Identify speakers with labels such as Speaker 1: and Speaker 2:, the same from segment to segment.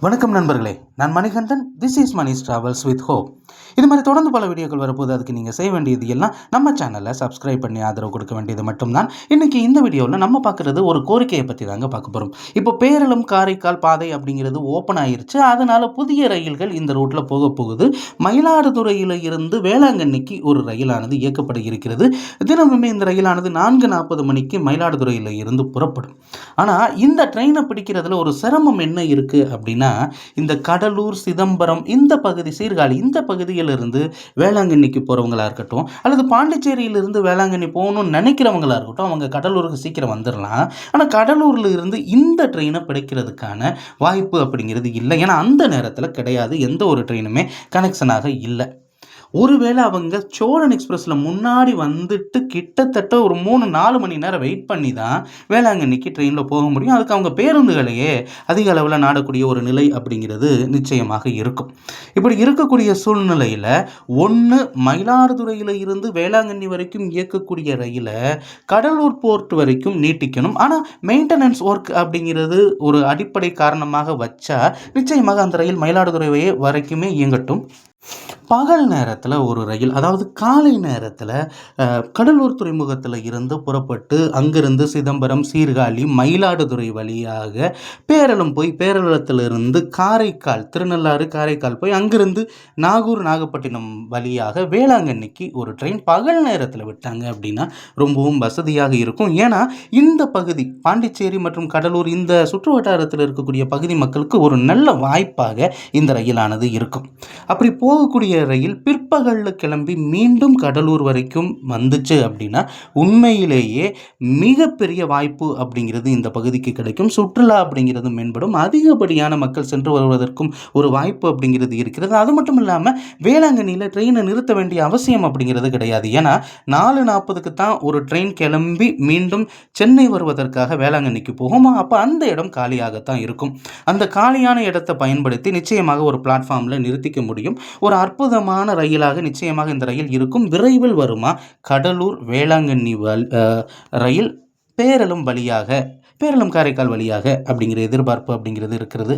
Speaker 1: வணக்கம் நண்பர்களே, நான் Manikandan. This is Mani's travels with hope. இது மாதிரி தொடர்ந்து பல வீடியோக்கள் வரப்போது. அதுக்கு நீங்கள் செய்ய வேண்டியது எல்லாம் நம்ம சேனலில் சப்ஸ்கிரைப் பண்ணி ஆதரவு கொடுக்க வேண்டியது மட்டும்தான். இன்றைக்கி இந்த வீடியோவில் நம்ம பார்க்குறது ஒரு கோரிக்கையை பற்றி தாங்க பார்க்க போகிறோம். இப்போ பேரளம் காரைக்கால் பாதை அப்படிங்கிறது ஓப்பன் ஆயிருச்சு. அதனால் புதிய ரயில்கள் இந்த ரூட்டில் போக போகுது. மயிலாடுதுறையில் இருந்து வேளாங்கண்ணிக்கு ஒரு ரயிலானது இயக்கப்பட இருக்கிறது. தினமுமே இந்த ரயிலானது 4:40 மணிக்கு மயிலாடுதுறையில் இருந்து புறப்படும். ஆனால் இந்த ட்ரெயினை பிடிக்கிறதுல ஒரு சிரமம் என்ன இருக்குது அப்படின்னா, இந்த கடலூர், சிதம்பரம், இந்த பகுதி, சீர்காழி, இந்த பகுதியிலிருந்து வேளாங்கண்ணிக்கு போகிறவங்களா இருக்கட்டும், அல்லது பாண்டிச்சேரியிலிருந்து வேளாங்கண்ணி போகணும்னு நினைக்கிறவங்களா இருக்கட்டும், அவங்க கடலூருக்கு சீக்கிரம் வந்துடலாம். ஆனால் கடலூரில் இருந்து இந்த ட்ரெயினை பிடிக்கிறதுக்கான வாய்ப்பு அப்படிங்கிறது இல்லை. ஏன்னா அந்த நேரத்தில் கிடையாது, எந்த ஒரு ட்ரெயினுமே கனெக்ஷனாக இல்லை. ஒருவேளை அவங்க சோழன் எக்ஸ்பிரஸில் முன்னாடி வந்துட்டு கிட்டத்தட்ட ஒரு 3-4 மணி நேரம் வெயிட் பண்ணி தான் வேளாங்கண்ணிக்கு ட்ரெயினில் போக முடியும். அதுக்கு அவங்க பேருந்துகளையே அதிக அளவில் நாடக்கூடிய ஒரு நிலை அப்படிங்கிறது நிச்சயமாக இருக்கும். இப்படி இருக்கக்கூடிய சூழ்நிலையில் ஒன்று மயிலாடுதுறையில் இருந்து வேளாங்கண்ணி வரைக்கும் இயக்கக்கூடிய ரயிலை கடலூர் போர்ட் வரைக்கும் நீட்டிக்கணும். ஆனால் மெயின்டெனன்ஸ் ஒர்க் அப்படிங்கிறது ஒரு அடிப்படை காரணமாக வச்சா நிச்சயமாக அந்த ரயில் மயிலாடுதுறை வரைக்குமே இயங்கட்டும். பகல் நேரத்தில் ஒரு ரயில், அதாவது காலை நேரத்தில் கடலூர் துறைமுகத்தில் இருந்து புறப்பட்டு அங்கிருந்து சிதம்பரம், சீர்காழி, மயிலாடுதுறை வழியாக பேரளம் போய் பேரளத்திலிருந்து காரைக்கால், திருநள்ளாறு, காரைக்கால் போய் அங்கிருந்து நாகூர், நாகப்பட்டினம் வழியாக வேளாங்கண்ணிக்கு ஒரு ட்ரெயின் பகல் நேரத்தில் விட்டாங்க அப்படின்னா ரொம்பவும் வசதியாக இருக்கும். ஏன்னா இந்த பகுதி பாண்டிச்சேரி மற்றும் கடலூர், இந்த சுற்று வட்டாரத்தில் இருக்கக்கூடிய பகுதி மக்களுக்கு ஒரு நல்ல வாய்ப்பாக இந்த ரயிலானது இருக்கும். அப்படி போகக்கூடிய ரயில் பிற்பகலில் கிளம்பி மீண்டும் கடலூர் வரைக்கும் வந்துச்சு அப்படின்னா உண்மையிலேயே மிகப்பெரிய வாய்ப்பு அப்படிங்கிறது இந்த பகுதிக்கு கிடைக்கும். சுற்றுலா அப்படிங்கிறது மேம்படும். அதிகப்படியான மக்கள் சென்று வருவதற்கும் ஒரு வாய்ப்பு அப்படிங்கிறது இருக்கிறது. அது மட்டும் இல்லாமல் வேளாங்கண்ணியில் ட்ரெயினை நிறுத்த வேண்டிய அவசியம் அப்படிங்கிறது கிடையாது. ஏன்னா 4:40க்கு தான் ஒரு ட்ரெயின் கிளம்பி மீண்டும் சென்னை வருவதற்காக வேளாங்கண்ணிக்கு போகும். அப்போ அந்த இடம் காலியாகத்தான் இருக்கும். அந்த காலியான இடத்தை பயன்படுத்தி நிச்சயமாக ஒரு பிளாட்ஃபார்மில் நிறுத்திக்க முடியும். ஒரு அற்புதமான ரயிலாக நிச்சயமாக இந்த ரயில் இருக்கும். விரைவில் வருமா கடலூர் வேளாங்கண்ணி ரயில் பேரளம் வழியாக, பேரளம் காரைக்கால் வழியாக அப்படிங்கிற எதிர்பார்ப்பு அப்படிங்கிறது இருக்கிறது.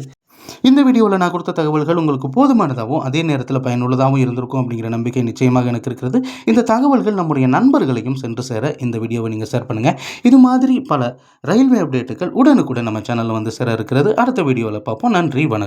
Speaker 1: இந்த வீடியோவில் நான் கொடுத்த தகவல்கள் உங்களுக்கு போதுமானதாகவும் அதே நேரத்தில் பயனுள்ளதாகவும் இருந்திருக்கும் அப்படிங்கிற நம்பிக்கை நிச்சயமாக எனக்கு இருக்கிறது. இந்த தகவல்கள் நம்முடைய நண்பர்களையும் சென்று சேர இந்த வீடியோவை நீங்கள் ஷேர் பண்ணுங்கள். இது மாதிரி பல ரயில்வே அப்டேட்டுகள் உடனுக்குடன் நம்ம சேனலில் வந்து சேர இருக்கிறது. அடுத்த வீடியோவில் பார்ப்போம். நன்றி, வணக்கம்.